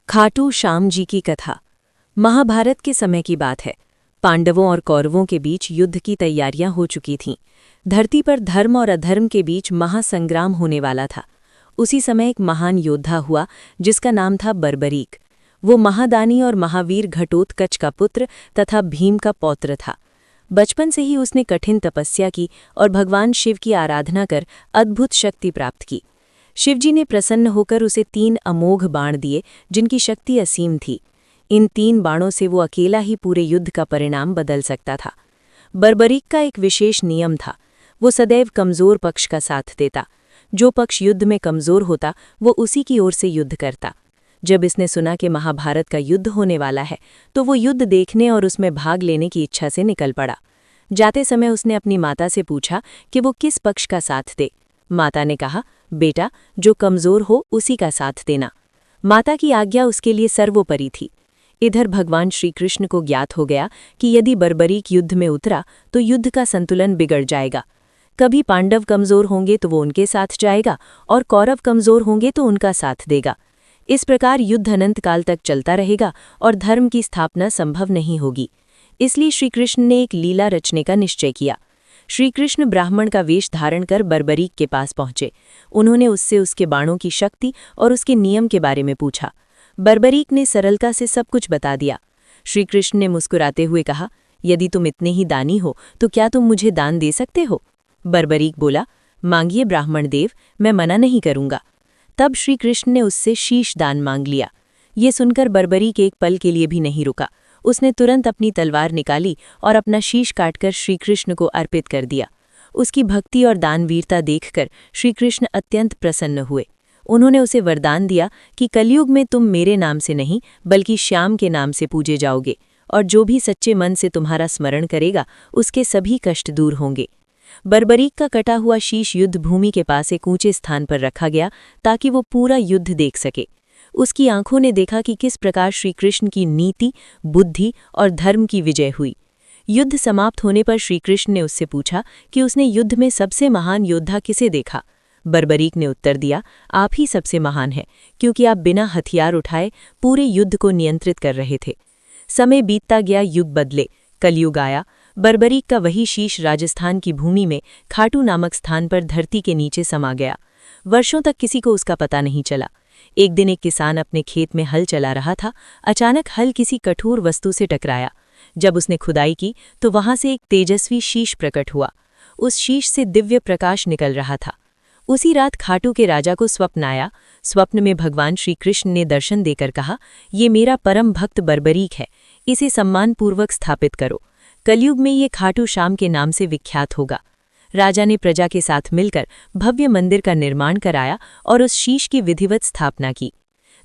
खाटू श्याम जी की कथा। महाभारत के समय की बात है। पांडवों और कौरवों के बीच युद्ध की तैयारियां हो चुकी थीं। धरती पर धर्म और अधर्म के बीच महासंग्राम होने वाला था। उसी समय एक महान योद्धा हुआ जिसका नाम था बर्बरीक। वो महादानी और महावीर घटोत्कच का पुत्र तथा भीम का पौत्र था। बचपन से ही उसने कठिन तपस्या की और भगवान शिव की आराधना कर अद्भुत शक्ति प्राप्त की। शिवजी ने प्रसन्न होकर उसे 3 अमोघ बाण दिए जिनकी शक्ति असीम थी। इन 3 बाणों से वो अकेला ही पूरे युद्ध का परिणाम बदल सकता था। बर्बरीक का एक विशेष नियम था। वो सदैव कमजोर पक्ष का साथ देता। जो पक्ष युद्ध में कमजोर होता वो उसी की ओर से युद्ध करता। जब इसने सुना कि महाभारत का युद्ध होने वाला है तो वो युद्ध देखने और उसमें भाग लेने की इच्छा से निकल पड़ा। जाते समय उसने अपनी माता से पूछा कि वो किस पक्ष का साथ दे। माता ने कहा, बेटा, जो कमजोर हो उसी का साथ देना। माता की आज्ञा उसके लिए सर्वोपरि थी। इधर भगवान श्री कृष्ण को ज्ञात हो गया कि यदि बर्बरीक युद्ध में उतरा तो युद्ध का संतुलन बिगड़ जाएगा। कभी पांडव कमजोर होंगे तो वो उनके साथ जाएगा और कौरव कमजोर होंगे तो उनका साथ देगा। इस प्रकार युद्ध अनंत काल तक चलता रहेगा और धर्म की स्थापना संभव नहीं होगी। इसलिए श्री कृष्ण ने एक लीला रचने का निश्चय किया। श्री कृष्ण ब्राह्मण का वेश धारण कर बर्बरीक के पास पहुंचे। उन्होंने उससे उसके बाणों की शक्ति और उसके नियम के बारे में पूछा। बर्बरीक ने सरलता से सब कुछ बता दिया। श्री कृष्ण ने मुस्कुराते हुए कहा, यदि तुम इतने ही दानी हो तो क्या तुम मुझे दान दे सकते हो? बर्बरीक बोला, मांगिए ब्राह्मण देव, मैं मना नहीं करूंगा। तब श्री कृष्ण ने उससे शीश दान मांग लिया। ये सुनकर बर्बरीक एक पल के लिए भी नहीं रुका। उसने तुरंत अपनी तलवार निकाली और अपना शीश काटकर श्रीकृष्ण को अर्पित कर दिया। उसकी भक्ति और दानवीरता देखकर श्रीकृष्ण अत्यंत प्रसन्न हुए। उन्होंने उसे वरदान दिया कि कलयुग में तुम मेरे नाम से नहीं बल्कि श्याम के नाम से पूजे जाओगे, और जो भी सच्चे मन से तुम्हारा स्मरण करेगा उसके सभी कष्ट दूर होंगे। बर्बरीक का कटा हुआ शीश युद्ध भूमि के पास एक ऊंचे स्थान पर रखा गया ताकि वो पूरा युद्ध देख सके। उसकी आंखों ने देखा कि किस प्रकार श्रीकृष्ण की नीति, बुद्धि और धर्म की विजय हुई। युद्ध समाप्त होने पर श्रीकृष्ण ने उससे पूछा कि उसने युद्ध में सबसे महान योद्धा किसे देखा। बर्बरीक ने उत्तर दिया, आप ही सबसे महान हैं, क्योंकि आप बिना हथियार उठाए पूरे युद्ध को नियंत्रित कर रहे थे। समय बीतता गया, युग बदले, कलयुग आया। बर्बरीक का वही शीश राजस्थान की भूमि में खाटू नामक स्थान पर धरती के नीचे समा गया। वर्षों तक किसी को उसका पता नहीं चला। एक दिन एक किसान अपने खेत में हल चला रहा था। अचानक हल किसी कठोर वस्तु से टकराया। जब उसने खुदाई की तो वहां से एक तेजस्वी शीश प्रकट हुआ। उस शीश से दिव्य प्रकाश निकल रहा था। उसी रात खाटू के राजा को स्वप्न आया। स्वप्न में भगवान श्री कृष्ण ने दर्शन देकर कहा, ये मेरा परम भक्त बर्बरीक है, इसे सम्मानपूर्वक स्थापित करो। कलयुग में ये खाटू श्याम के नाम से विख्यात होगा। राजा ने प्रजा के साथ मिलकर भव्य मंदिर का निर्माण कराया और उस शीश की विधिवत स्थापना की।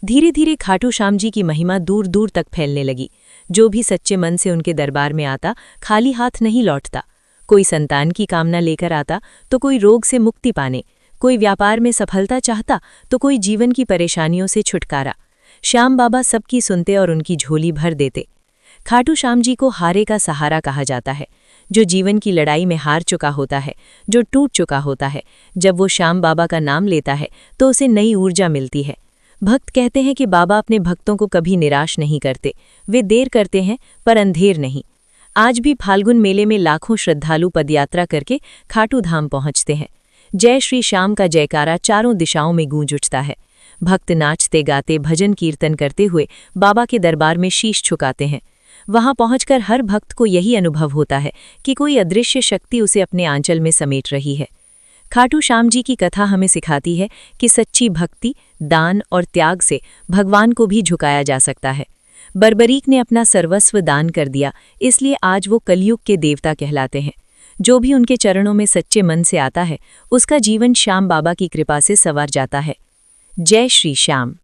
धीरे धीरे खाटू श्याम जी की महिमा दूर दूर तक फैलने लगी। जो भी सच्चे मन से उनके दरबार में आता खाली हाथ नहीं लौटता। कोई संतान की कामना लेकर आता तो कोई रोग से मुक्ति पाने, कोई व्यापार में सफलता चाहता तो कोई जीवन की परेशानियों से छुटकारा। श्याम बाबा सबकी सुनते और उनकी झोली भर देते। खाटू श्याम जी को हारे का सहारा कहा जाता है। जो जीवन की लड़ाई में हार चुका होता है, जो टूट चुका होता है, जब वो श्याम बाबा का नाम लेता है तो उसे नई ऊर्जा मिलती है। भक्त कहते हैं कि बाबा अपने भक्तों को कभी निराश नहीं करते। वे देर करते हैं पर अंधेर नहीं। आज भी फाल्गुन मेले में लाखों श्रद्धालु पदयात्रा करके खाटू धाम पहुंचते हैं। जय श्री श्याम का जयकारा चारों दिशाओं में गूंज उठता है। भक्त नाचते गाते भजन कीर्तन करते हुए बाबा के दरबार में शीश झुकाते हैं। वहां पहुंचकर हर भक्त को यही अनुभव होता है कि कोई अदृश्य शक्ति उसे अपने आंचल में समेट रही है। खाटू श्याम जी की कथा हमें सिखाती है कि सच्ची भक्ति, दान और त्याग से भगवान को भी झुकाया जा सकता है। बर्बरीक ने अपना सर्वस्व दान कर दिया, इसलिए आज वो कलयुग के देवता कहलाते हैं। जो भी उनके चरणों में सच्चे मन से आता है उसका जीवन श्याम बाबा की कृपा से संवर जाता है। जय श्री श्याम।